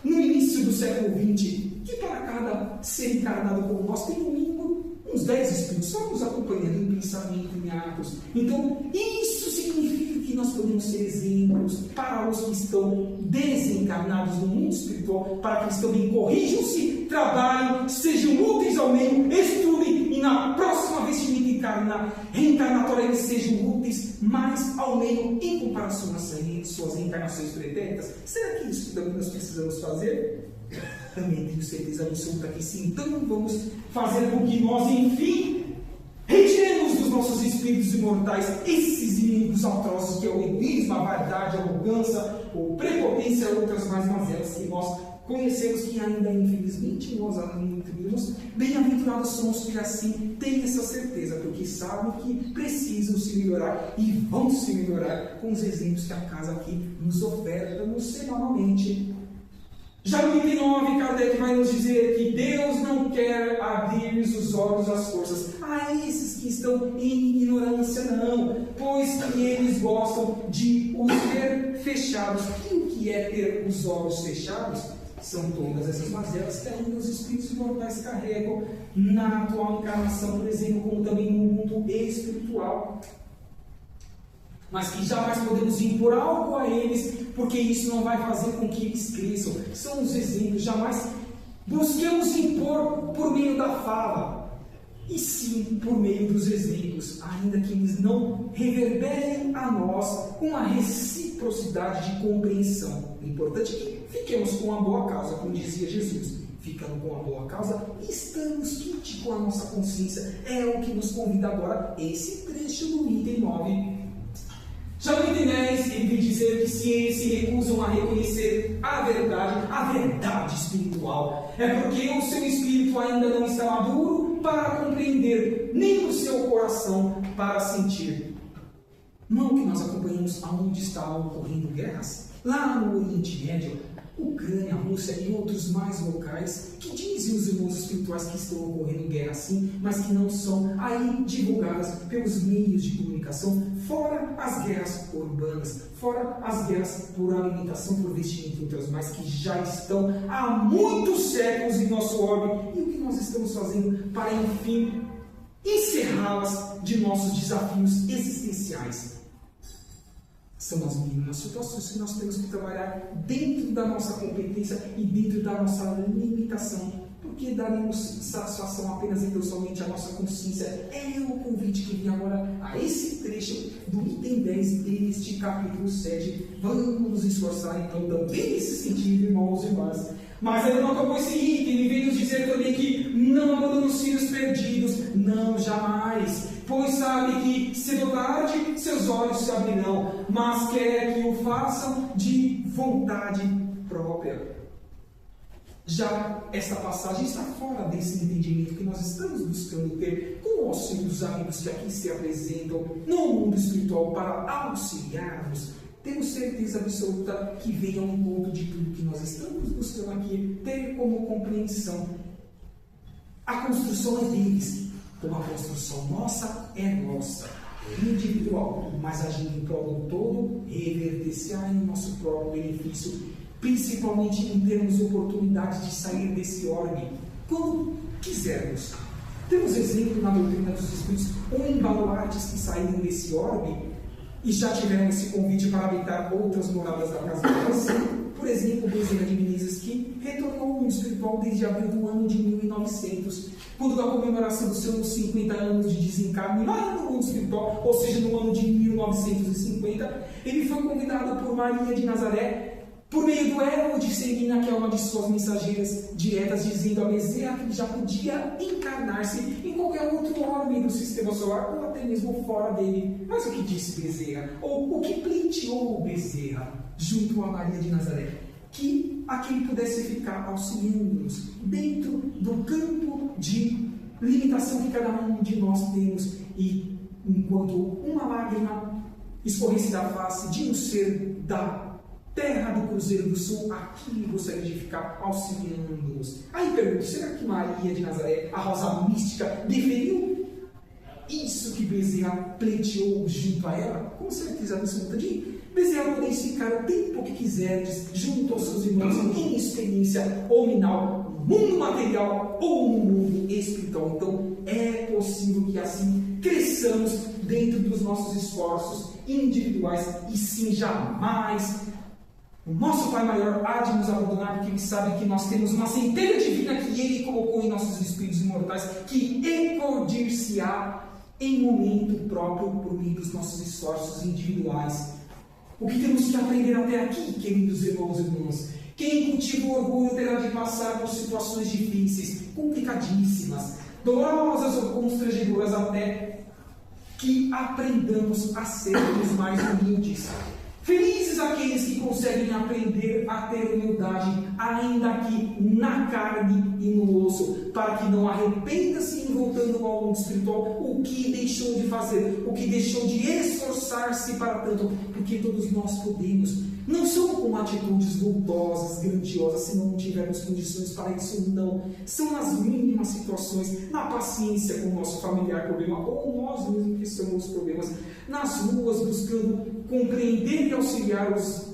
no início do século XX, que para cada ser encarnado como nós tem no mínimo uns 10 espíritos, só nos acompanhando em pensamento, em atos. Então, isso significa que nós podemos ser exemplos para os que estão desencarnados no mundo espiritual, para que eles também corrijam-se, trabalhem, sejam úteis ao meio, estudem, e na próxima vestimenta reencarnatória eles sejam úteis mais ao meio em comparação às suas reencarnações pretéritas. Será que isso também nós precisamos fazer? Também tenho certeza absoluta que sim. Então vamos fazer com que nós, enfim, retiremos dos nossos espíritos imortais esses inimigos atrozes que é o egoísmo, a vaidade, a arrogância, ou prepotência e outras mais mazelas que nós conhecemos, que ainda infelizmente nós nutrimos. Bem-aventurados são os que assim têm essa certeza, porque sabem que precisam se melhorar e vão se melhorar com os exemplos que a casa aqui nos oferta semanalmente. Já no item 9, Kardec vai nos dizer que Deus não quer abrir-lhes os olhos às forças. A esses que estão em ignorância, não, pois que eles gostam de os ter fechados. E o que é ter os olhos fechados? São todas essas mazelas que ainda os espíritos imortais carregam na atual encarnação, por exemplo, como também no mundo espiritual. Mas que jamais podemos impor algo a eles, porque isso não vai fazer com que eles cresçam. São os exemplos, jamais busquemos impor por meio da fala, e sim por meio dos exemplos, ainda que eles não reverberem a nós uma reciprocidade de compreensão. O importante é que fiquemos com a boa causa, como dizia Jesus. ficando com a boa causa, estamos quente com a nossa consciência. É o que nos convida agora esse trecho do item 9. Já no item 10, ele vem dizer que se eles se recusam a reconhecer a verdade espiritual, é porque o seu espírito ainda não está maduro para compreender, nem o seu coração para sentir. Não que nós acompanhamos aonde está ocorrendo guerras, lá no Oriente Médio, Ucrânia, Rússia e outros mais locais, que dizem os irmãos espirituais que estão ocorrendo guerra sim, mas que não são aí divulgadas pelos meios de comunicação, fora as guerras urbanas, fora as guerras por alimentação, por vestimento e outras mais, que já estão há muitos séculos em nosso orbe, e o que nós estamos fazendo para, enfim, encerrá-las de nossos desafios existenciais. São as mínimas situações que nós temos que trabalhar dentro da nossa competência e dentro da nossa limitação, porque daremos satisfação apenas e tão somente à nossa consciência. É o convite que vem agora a esse trecho do item 10 deste capítulo 7. Vamos nos esforçar então também nesse sentido, irmãos e irmãs. Mas ele não acabou esse item, ele veio nos dizer também que não abandona os filhos perdidos, não, jamais. Pois sabe que cedo ou tarde seus olhos se abrirão, mas quer que o façam de vontade própria. Já esta passagem está fora desse entendimento que nós estamos buscando ter com o auxílio dos amigos que aqui se apresentam no mundo espiritual para auxiliar-nos. Temos certeza absoluta que vem ao encontro de tudo que nós estamos buscando aqui, ter como compreensão. A construção é deles, como a construção nossa é nossa, é individual, mas agindo em prol do todo, reverter-se-á em nosso próprio benefício, principalmente em termos de oportunidade de sair desse orbe, quando quisermos. Temos exemplo na doutrina dos Espíritos, ou em baluartes que saíram desse orbe, e já tiveram esse convite para habitar outras moradas da casa de Deus. Por exemplo, Bezerra de Menezes, que retornou ao mundo espiritual desde abril do ano de 1900, quando da comemoração dos seus 50 anos de desencarne lá no mundo espiritual, ou seja, no ano de 1950, ele foi convidado por Maria de Nazaré, por meio do elo de Serina, que é uma de suas mensageiras diretas, dizendo a Bezerra que já podia encarnar-se em qualquer outro orbe do sistema solar, ou até mesmo fora dele. Mas o que disse Bezerra? Ou o que pleiteou Bezerra junto a Maria de Nazaré? Que aquele pudesse ficar auxiliando-nos dentro do campo de limitação que cada um de nós temos, e enquanto uma lágrima escorresse da face de um ser da terra do Cruzeiro do Sul, aqui gostaria de ficar auxiliando-nos. Aí pergunto, será que Maria de Nazaré, a rosa mística, deferiu isso que Bezerra pleiteou junto a ela? Com certeza absoluta de Bezerra poder ficar o tempo que quiseres junto aos seus irmãos em experiência nominal, no mundo material ou no mundo espiritual. Então é possível que assim cresçamos dentro dos nossos esforços individuais, e sim, jamais o nosso Pai Maior há de nos abandonar, porque Ele sabe que nós temos uma centelha divina que Ele colocou em nossos espíritos imortais, que eclodir-se-á em momento próprio por meio dos nossos esforços individuais. O que temos que aprender até aqui, queridos irmãos e irmãs? Quem cultiva o orgulho terá de passar por situações difíceis, complicadíssimas, dolorosas ou constrangedoras, até que aprendamos a sermos mais humildes. Felizes aqueles que conseguem aprender a ter humildade, ainda aqui na carne e no osso, para que não arrependa-se em voltando ao mundo espiritual o que deixou de fazer, o que deixou de esforçar-se para tanto, porque todos nós podemos. Não são com atitudes vultosas, grandiosas, se não tivermos condições para isso, não. São nas mínimas situações, na paciência com o nosso familiar problema, ou nós mesmos que somos os problemas, nas ruas, buscando compreender e auxiliar os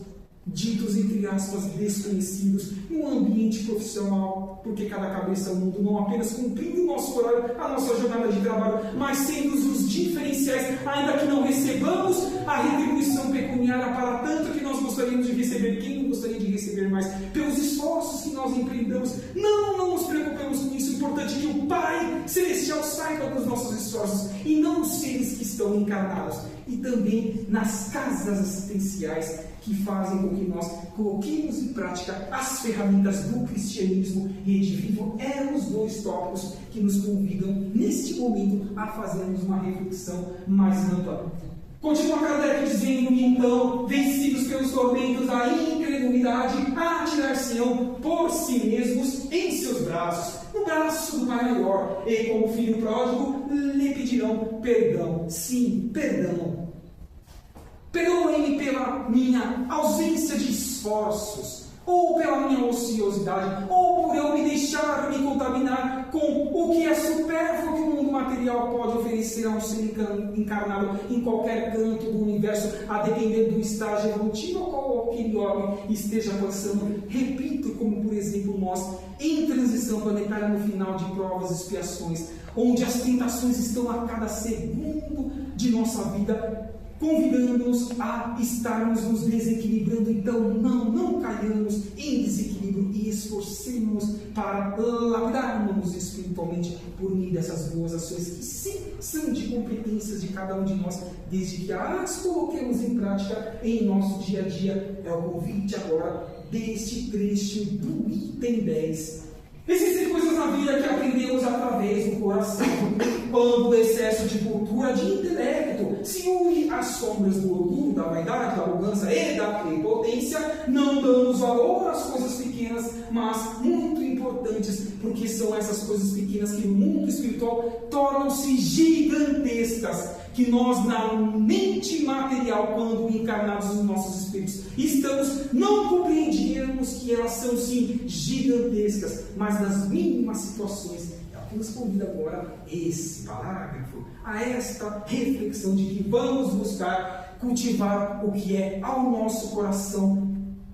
ditos, entre aspas, desconhecidos, no ambiente profissional, porque cada cabeça é um mundo, não apenas cumprindo o nosso horário, a nossa jornada de trabalho, mas sendo os diferenciais, ainda que não recebamos a retribuição pecuniária para tanto que nós gostamos gostaríamos de receber, quem não gostaria de receber mais, pelos esforços que nós empreendamos. Não nos preocupemos com isso. O importante é que o Pai Celestial saiba dos nossos esforços e não os seres que estão encarnados. E também nas casas assistenciais que fazem com que nós coloquemos em prática as ferramentas do cristianismo Rede Viva. Eram os dois tópicos que nos convidam, neste momento, a fazermos uma reflexão mais ampla. Continua Kardec dizendo, então, vencidos pelos tormentos da incredulidade, atirar-se-ão por si mesmos em seus braços, no braço do Pai maior, e como filho pródigo, lhe pedirão perdão. Sim, perdão. Perdoem-me pela minha ausência de esforços, ou pela minha ociosidade, ou por eu me deixar me contaminar com o que é supérfluo que o mundo material pode oferecer a um ser encarnado em qualquer canto do universo, a depender do estágio evolutivo ao qual aquele homem esteja passando. Repito, como por exemplo nós, em transição planetária no final de provas e expiações, onde as tentações estão a cada segundo de nossa vida, convidando-nos a estarmos nos desequilibrando. Então não caiamos em desequilíbrio e esforcemos para lapidarmos espiritualmente por meio dessas boas ações que sim são de competências de cada um de nós, desde que as coloquemos em prática em nosso dia a dia. É o convite agora deste trecho do item 10. Existem coisas na vida que aprendemos através do coração, quando o excesso de cultura, de intelecto, se une às sombras do orgulho, da vaidade, da arrogância e da prepotência. Não damos valor às coisas pequenas, mas muito importantes, porque são essas coisas pequenas que no mundo espiritual tornam-se gigantescas, que nós, na mente material, quando encarnados nos nossos espíritos, não compreendemos que elas são sim gigantescas, mas nas mínimas situações. É o que nos convida agora esse parágrafo, a esta reflexão de que vamos buscar cultivar o que é ao nosso coração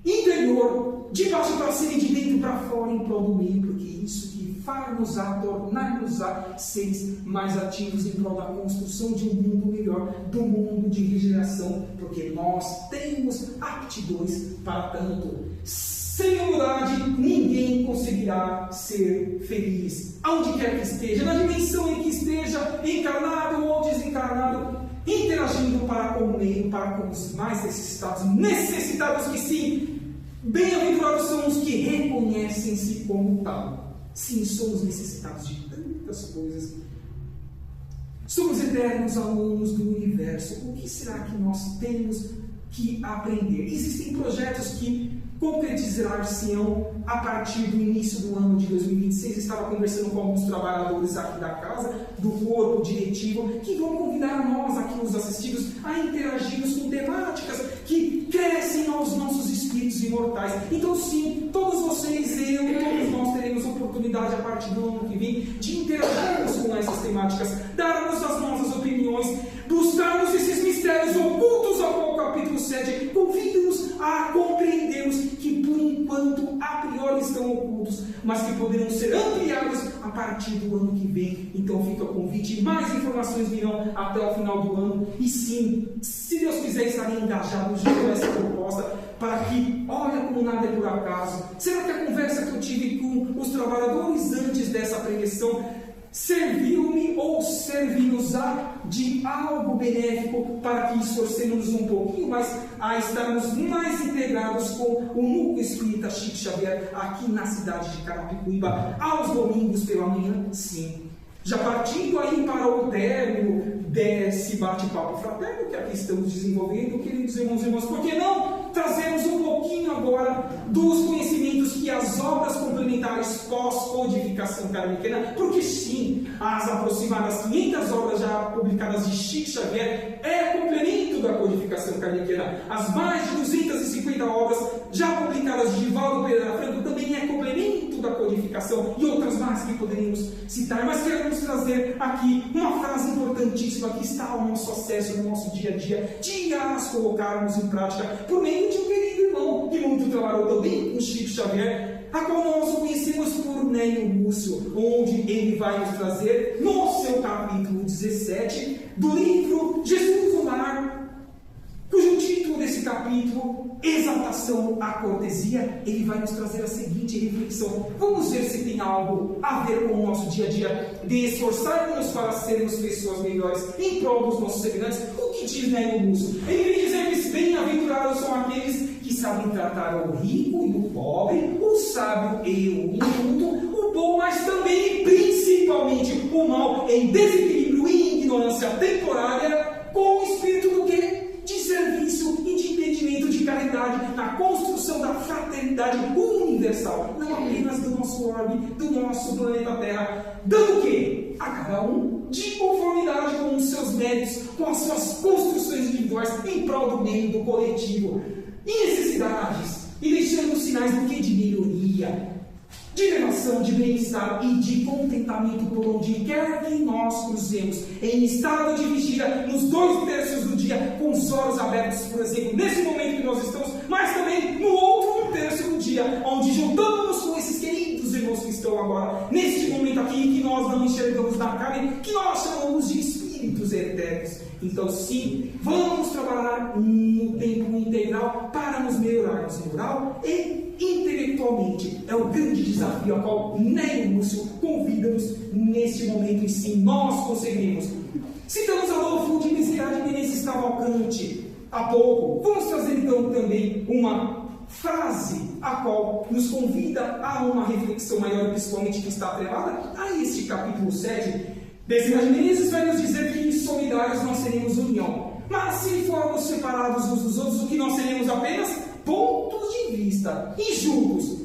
interior, de baixo para cima e de dentro para fora, em prol do meio, porque isso que far-nos a tornar-nos a seres mais ativos em prol da construção de um mundo melhor, do mundo de regeneração, porque nós temos aptidões para tanto. Sem humildade, ninguém conseguirá ser feliz, aonde quer que esteja, na dimensão em que esteja, encarnado ou desencarnado, interagindo para com o meio, para com os mais necessitados que sim, bem-aventurados são os que reconhecem-se como tal. Sim, somos necessitados de tantas coisas. Somos eternos alunos do universo. O que será que nós temos que aprender? Existem projetos que concretizar-se-ão a partir do início do ano de 2026. Estava conversando com alguns trabalhadores aqui da casa, do corpo diretivo, que vão convidar a nós aqui, os assistidos, a interagirmos com temáticas que crescem aos nossos espíritos imortais. Então sim, todos vocês, todos nós teremos oportunidade a partir do ano que vem de interagirmos com essas temáticas, darmos as nossas opiniões, buscarmos esses mistérios ocultos ao qual o capítulo 7 convida-nos a compreendermos que por enquanto a priori estão ocultos, mas que poderão ser ampliados a partir do ano que vem. Então fica o convite, mais informações virão até o final do ano, e sim, se Deus quiser, estarei engajado junto a essa proposta, para que, olha como nada é por acaso. Será que a conversa que eu tive com os trabalhadores antes dessa pregação serviu-me ou servi-nos-á de algo benéfico para que esforcemos um pouquinho mais a estarmos mais integrados com o Núcleo Espírita Chico Xavier aqui na cidade de Carapicuíba, aos domingos pela manhã? Sim. Já partindo aí para o término desse bate-papo fraterno que aqui estamos desenvolvendo, queridos irmãos e irmãs, por que não trazemos um pouquinho agora dos conhecimentos que as obras complementares pós-codificação kardeciana, porque sim, as aproximadas 500 obras já publicadas de Chico Xavier é complemento da codificação kardeciana. As mais de 250 obras já publicadas de Divaldo Pereira Franco também é complemento da codificação, e outras mais que poderíamos citar, mas queremos trazer aqui uma frase importantíssima que está ao nosso acesso no nosso dia a dia, de as colocarmos em prática por meio de um querido irmão que muito trabalhou também com Chico Xavier, a qual nós o conhecemos por Nélio Lúcio, onde ele vai nos trazer no seu capítulo 17 do livro Jesus no Lar, cujo título título desse capítulo, Exaltação à Cortesia, ele vai nos trazer a seguinte reflexão. Vamos ver se tem algo a ver com o nosso dia a dia, de esforçarmos para sermos pessoas melhores em prol dos nossos semelhantes. O que diz Nélio Lúcio? Ele vem dizer que bem-aventurados são aqueles que sabem tratar o rico e o pobre, o sábio e o inculto, o bom, mas também e principalmente o mal, em desequilíbrio e ignorância temporária, com o espírito do quê? De serviço e de entendimento, de caridade, na construção da fraternidade universal, não apenas do nosso orbe, do nosso planeta Terra, dando o quê? A cada um de conformidade com os seus méritos, com as suas construções individuais em prol do meio, do coletivo, e necessidades, e deixando sinais do que? De melhoria, de relação, de bem-estar e de contentamento por onde quer que nós cruzemos, em estado de vigília, nos 2/3 do dia, com os olhos abertos, por exemplo, nesse momento que nós estamos, mas também no outro 1/3 do dia, onde juntamos com esses queridos irmãos que estão agora, neste momento aqui, que nós não enxergamos na carne, que nós chamamos de espíritos eternos. Então, sim, vamos trabalhar no tempo integral para nos melhorarmos moral e intelectualmente. É o grande desafio a qual Nélio Lúcio convida-nos neste momento, e sim, nós conseguiremos. Citamos Adolfo de Bezerra de Menezes Cavalcante há pouco. Vamos trazer então também uma frase a qual nos convida a uma reflexão maior, principalmente que está atrelada a este capítulo 7. Bezerra de Menezes vai nos dizer que solidários nós seremos união, mas se formos separados uns dos outros, o que nós seremos apenas pontos de vista. E juntos,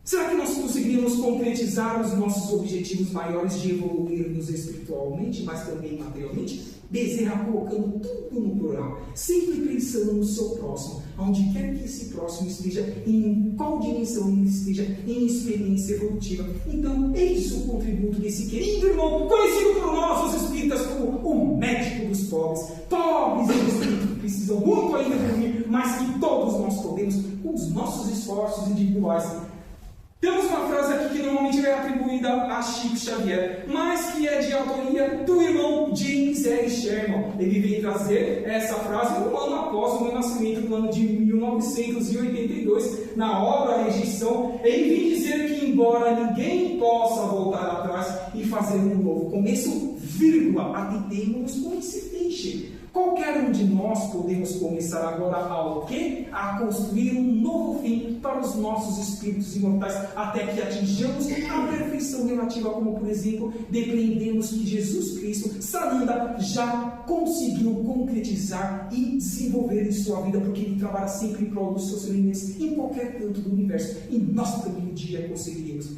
será que nós conseguiríamos concretizar os nossos objetivos maiores de evoluirmos espiritualmente, mas também materialmente? Bezerra colocando tudo no plural, sempre pensando no seu próximo, onde quer que esse próximo esteja, em qual dimensão ele esteja, em experiência evolutiva. Então, eis o contributo desse querido irmão, conhecido por nós, os espíritas, como o médico dos pobres. Pobres em espírito que precisam muito ainda evoluir, mas que todos nós podemos, com os nossos esforços individuais. Temos uma frase aqui que normalmente é atribuída a Chico Xavier, mas que é de autoria do irmão James L. Sherman. Ele vem trazer essa frase um ano após o meu nascimento, no ano de 1982, na obra Rejeição. Ele vem dizer que, embora ninguém possa voltar atrás e fazer um novo começo, vírgula, atendemos com esse feixe. Qualquer um de nós podemos começar agora ao quê? A construir um novo fim para os nossos espíritos imortais, até que atinjamos a perfeição relativa, como, por exemplo, dependemos que Jesus Cristo, Sananda, já conseguiu concretizar e desenvolver em sua vida, porque ele trabalha sempre em prol dos seus semelhantes em qualquer canto do universo, e nós também um dia conseguiremos.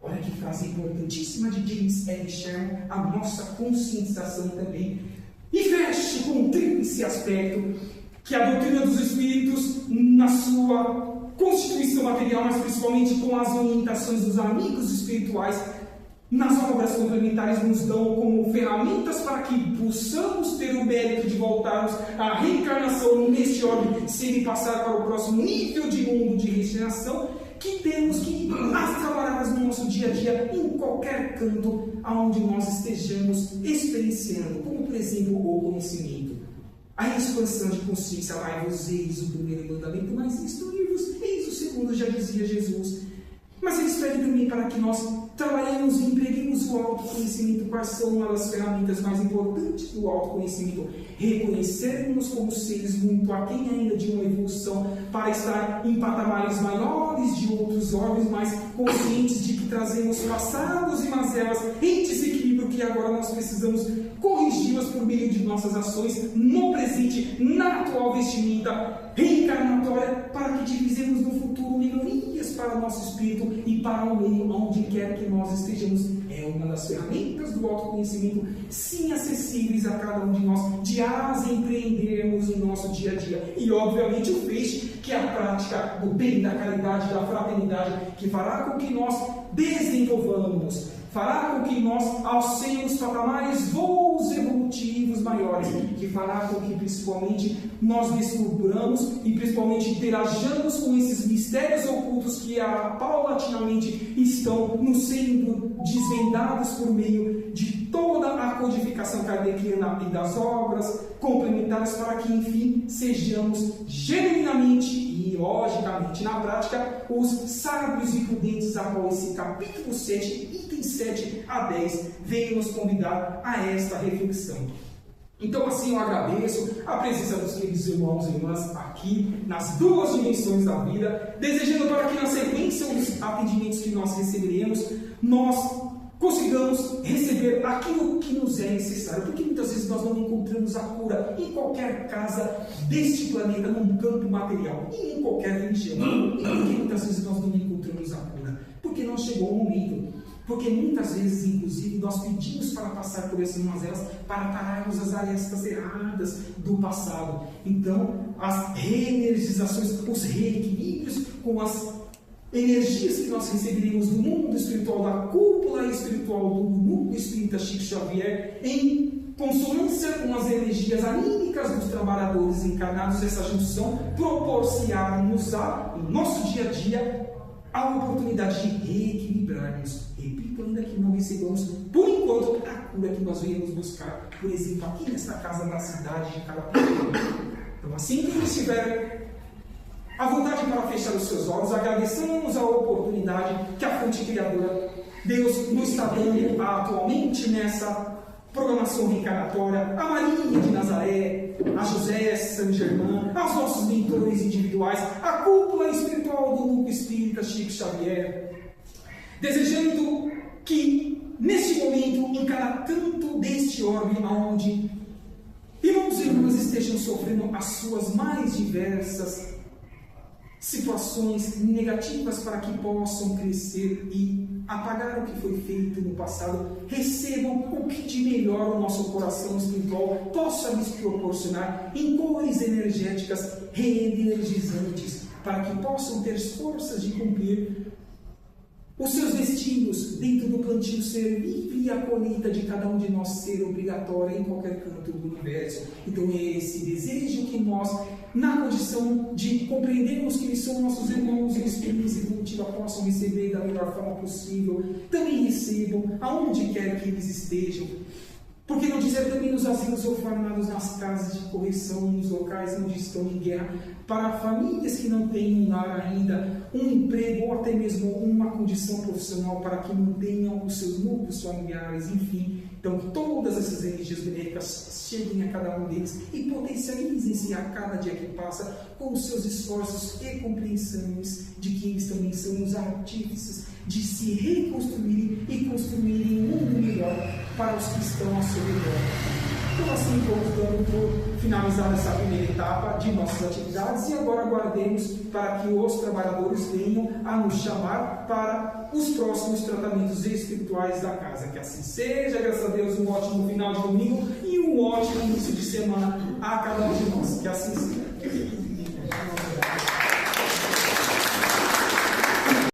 Olha que frase importantíssima de James L. Sherman, a nossa conscientização também. E feche com um tríplice aspecto, que a doutrina dos Espíritos, na sua constituição material, mas principalmente com as orientações dos amigos espirituais, nas obras complementares nos dão como ferramentas para que possamos ter o mérito de voltarmos à reencarnação neste orbe, sem passar para o próximo nível de mundo de regeneração, que temos que trabalhar no nosso dia a dia, em qualquer canto onde nós estejamos experienciando, como por exemplo o conhecimento, a expansão de consciência. Amai-vos, eis o primeiro mandamento, mas instruí-vos, eis o segundo, já dizia Jesus. Mas eles pedem também para que nós trabalhemos e empreguemos o autoconhecimento. Quais são uma das ferramentas mais importantes do autoconhecimento? Reconhecermos como seres muito aquém ainda de uma evolução, para estar em patamares maiores de outros órgãos, mas conscientes de que trazemos passados e mazelas em desequilíbrio, que agora nós precisamos corrigi-las por meio de nossas ações no presente, na atual vestimenta reencarnatória, para que divisemos no futuro melhorias para o nosso espírito e para o meio onde quer que nós estejamos. É uma das ferramentas do autoconhecimento, sim, acessíveis a cada um de nós, de as empreendermos em nosso dia a dia. E obviamente o feixe, que é a prática do bem, da caridade, da fraternidade, que fará com que nós desenvolvamos, fará com que nós alcemos patamares, voos evolutivos maiores, que fará com que principalmente nós descobramos e principalmente interajamos com esses mistérios ocultos que paulatinamente estão nos sendo desvendados por meio de toda a codificação kardeciana e das obras complementares para que, enfim, sejamos genuinamente e logicamente na prática os sábios e prudentes a qual esse capítulo 7, itens 7 a 10, veio nos convidar a esta reflexão. Então, assim, eu agradeço a presença dos queridos irmãos e irmãs aqui nas duas dimensões da vida, desejando para que na sequência dos atendimentos que nós receberemos, nós consigamos receber aquilo que nos é necessário, porque muitas vezes nós não encontramos a cura em qualquer casa deste planeta, num campo material, e em qualquer religião. E por que muitas vezes nós não encontramos a cura? Porque não chegou o momento. Porque muitas vezes, inclusive, nós pedimos para passar por essas mazelas para pararmos as arestas erradas do passado. Então, as reenergizações, os reequilíbrios com as energias que nós receberemos do mundo espiritual, da cúpula espiritual do mundo espírita Chico Xavier, em consonância com as energias anímicas dos trabalhadores encarnados, essa junção proporcionar-nos-á, no nosso dia a dia, a oportunidade de reequilibrarmos. Repito, ainda que não recebamos, por enquanto, a cura que nós viemos buscar, por exemplo, aqui nesta casa da cidade de Carapicuíba. Então, assim que estiver à vontade para fechar os seus olhos, agradeçamos a oportunidade que a fonte criadora, Deus, nos está dando atualmente nessa programação reencarnatória, a Maria de Nazaré, a José Saint Germain, aos nossos mentores individuais, a cúpula espiritual do Núcleo Espírita Chico Xavier, desejando que, neste momento, em cada canto deste orbe, onde irmãos e irmãs estejam sofrendo as suas mais diversas situações negativas para que possam crescer e apagar o que foi feito no passado, recebam o que de melhor o nosso coração espiritual possa lhes proporcionar em cores energéticas reenergizantes, para que possam ter forças de cumprir os seus destinos dentro do plantio ser livre e a colheita de cada um de nós ser obrigatória em qualquer canto do universo. Então é esse desejo que nós, na condição de compreendermos que eles são nossos irmãos em experiência evolutiva, possam receber da melhor forma possível, também recebam aonde quer que eles estejam. Por que não dizer também nos asilos orfanados, nas casas de correção, nos locais onde estão em guerra, para famílias que não têm um lar ainda, um emprego ou até mesmo uma condição profissional para que mantenham os seus núcleos familiares, enfim. Então, que todas essas energias benéficas cheguem a cada um deles e potencializem-se a cada dia que passa com os seus esforços e compreensões de que eles também são os artífices de se reconstruírem e construírem um mundo melhor para os que estão ao seu redor. Então, assim, vamos dando por finalizada essa primeira etapa de nossas atividades e agora aguardemos para que os trabalhadores venham a nos chamar para os próximos tratamentos espirituais da casa. Que assim seja, graças a Deus, um ótimo final de domingo e um ótimo início de semana a cada um.